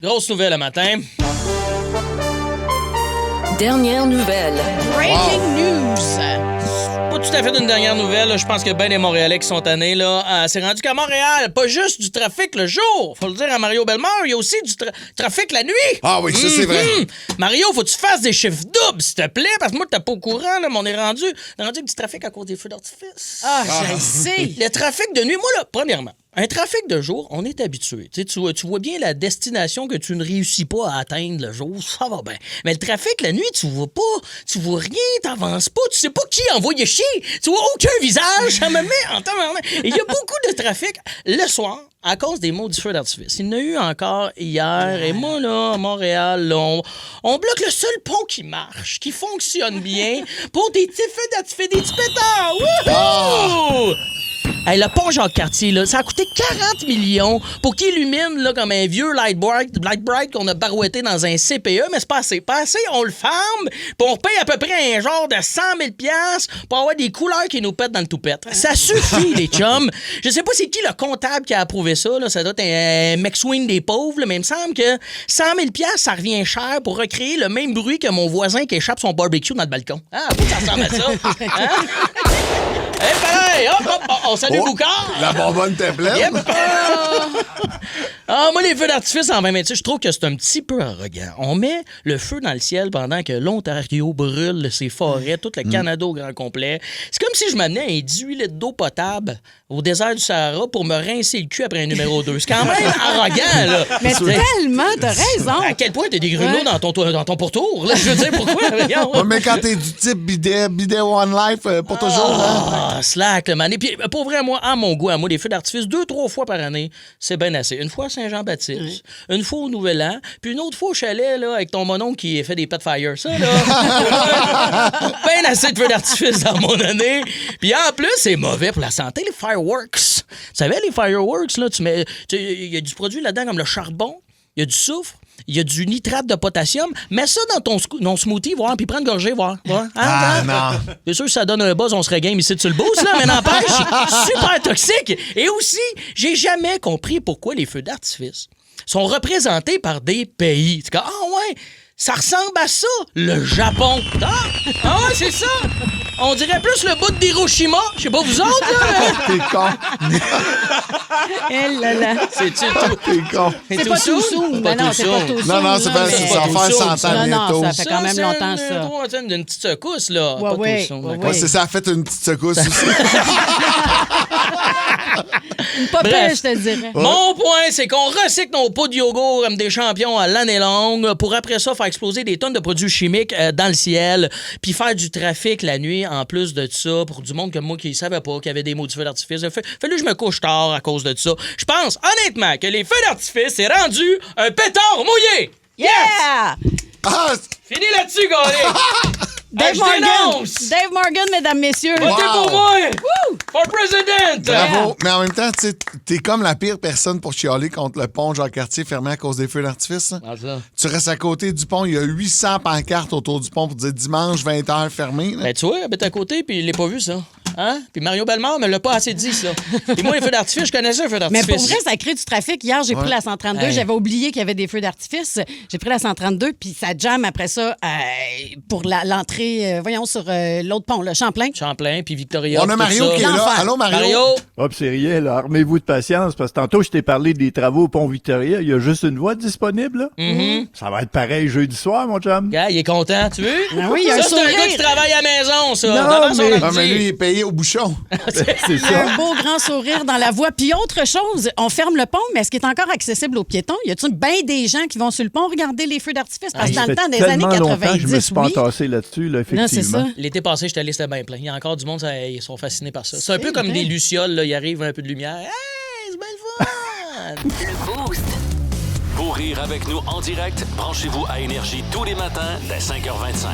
Grosse nouvelle le matin. Dernière nouvelle. Breaking news. Pas tout à fait d'une dernière nouvelle. Je pense que ben des Montréalais qui sont tannés, là. C'est rendu qu'à Montréal, pas juste du trafic le jour. Faut le dire à Mario Bellemare, il y a aussi du trafic la nuit. Ah oui, ça, c'est vrai. Mario, faut que tu fasses des chiffres doubles, s'il te plaît, parce que moi, t'es pas au courant, là, mais on est rendu avec du trafic à cause des feux d'artifice. Je le sais. Le trafic de nuit, moi, là, premièrement, un trafic de jour, on est habitué. Tu vois bien la destination que tu ne réussis pas à atteindre le jour, ça va bien. Mais le trafic, la nuit, tu vois pas, tu vois rien, t'avances pas, tu sais pas qui envoie chier, tu vois aucun visage, ça me met en temps. Il y a beaucoup de trafic le soir à cause des maudits feux d'artifice. Il y en a eu encore hier, et moi, là, à Montréal, là, on bloque le seul pont qui marche, qui fonctionne bien, pour des petits feux d'artifice, des petits pétards. Wouhou! Hey, le pont Jacques-Cartier, là, ça a coûté 40 millions pour qu'il illumine là, comme un vieux light bright qu'on a barouetté dans un CPE, mais c'est pas assez. Pas assez, on le ferme, puis on paye à peu près un genre de 100 000 $ pour avoir des couleurs qui nous pètent dans le toupette. Ça suffit, les chums. Je sais pas c'est qui le comptable qui a approuvé ça. Là. Ça doit être un McSween des pauvres, là, mais il me semble que 100 000 $, ça revient cher pour recréer le même bruit que mon voisin qui échappe son barbecue dans le balcon. Ah, ça ressemble à ça. Hein? Hey, pareil, hop, on salue Boucard. La bonbonne était pleine. Yep. Moi, les feux d'artifice en 2026, je trouve que c'est un petit peu arrogant. On met le feu dans le ciel pendant que l'Ontario brûle ses forêts, tout le Canada au grand complet. C'est comme si je m'amenais un 18 litres d'eau potable au désert du Sahara pour me rincer le cul après un numéro 2. C'est quand même arrogant, là. Mais tellement, t'as raison. À quel point t'as des grumeaux dans ton pourtour, là? Je veux dire, pourquoi? Ouais, mais quand t'es du type bidet One Life, pour toujours, hein? Slack, le man. Et puis, pour vrai, moi, à mon goût, à moi, des feux d'artifice, 2-3 fois par année, c'est bien assez. Une fois à Saint-Jean-Baptiste, une fois au Nouvel An, puis une autre fois au chalet, là, avec ton monon qui fait des pet fire. Ça, là, bien assez de feux d'artifice dans mon année. Puis en plus, c'est mauvais pour la santé, les fireworks. Tu savais, les fireworks, là, il y a du produit là-dedans comme le charbon, il y a du soufre, il y a du nitrate de potassium. Mets ça dans ton smoothie, voir, puis prends une gorgée, voir. Ah, non. C'est sûr que ça donne un buzz, on serait game ici sur le boost, là, mais n'empêche, super toxique. Et aussi, j'ai jamais compris pourquoi les feux d'artifice sont représentés par des pays. C'est comme, ouais, ça ressemble à ça, le Japon. Ah ouais, c'est ça. On dirait plus le bout d'Hiroshima. Je sais pas, vous autres, là. T'es con. Eh là là. C'est tout. T'es con. C'est pas tout soon. Ben non, c'est pas tout soon. Non, ça va faire 100 ans bientôt. Ça fait quand même longtemps, ça. C'est une petite secousse, là. Ouais, Pas ouais, tout soon, ouais, d'accord. Ouais, c'est ça, a fait une petite secousse aussi. Pas Bref. pire, je te dirais. Mon point, c'est qu'on recycle nos pots de yogourt comme des champions à l'année longue pour après ça faire exploser des tonnes de produits chimiques dans le ciel, puis faire du trafic la nuit en plus de ça pour du monde comme moi qui ne savait pas qu'il y avait des maudits feux d'artifice. Fallu que je me couche tard à cause de ça. Je pense honnêtement que les feux d'artifice, c'est rendu un pétard mouillé. Yeah! Ah, Fini là-dessus, gars. Dave je Morgan! dénonce. Dave Morgan, mesdames, messieurs. Votez Wow. pour moi. For president. bravo. Mais en même temps, tu sais, t'es comme la pire personne pour chialer contre le pont Jacques-Cartier fermé à cause des feux d'artifice. Ah, ça. Tu restes à côté du pont, il y a 800 pancartes autour du pont pour dire dimanche 20h fermé. là. Ben, tu vois, il habite à côté, puis il l'a pas vu, ça. Hein? Puis Mario Bellemare me l'a pas assez dit, ça. Puis moi, les feux d'artifice, je connaissais un feu Mais d'artifice. pour vrai, ça crée du trafic. Hier, j'ai pris la 132. Hey. J'avais oublié qu'il y avait des feux d'artifice. J'ai pris la 132, puis ça jamme après ça pour l'entrée, voyons, sur l'autre pont, le Champlain. Champlain, puis Victoria. On a tout Mario ça. qui est là. L'enfer. Allô, Mario? Mario! Hop, c'est rien, là. Armez-vous de patience, parce que tantôt, je t'ai parlé des travaux au pont Victoria. Il y a juste une voie disponible, là. Ça va être pareil jeudi soir, mon chum. Gars, il est content, tu veux? Ah oui, il y a un ça, c'est un sourire. gars qui travaille à la maison, ça. Non, Devant son mais- ordi. Ah, mais lui, il est payé au bouchon. C'est Il y a ça. un beau grand sourire dans la voie. Puis autre chose, on ferme le pont, mais est-ce qu'il est encore accessible aux piétons? Y a-t-il bien des gens qui vont sur le pont regarder les feux d'artifice? Parce que dans Ça le fait temps des années tellement longtemps que je me 90, suis pas oui. entassé là-dessus, là, Non, c'est effectivement. ça. L'été passé, j'étais allé, c'était bien plein. Il y a encore du monde, ils sont fascinés par ça. C'est un peu comme vrai. des lucioles, là. Il arrive un peu de lumière. Hey, c'est bien le fun! Le Boost. Pour rire avec nous en direct, branchez-vous à Énergie tous les matins dès 5h25.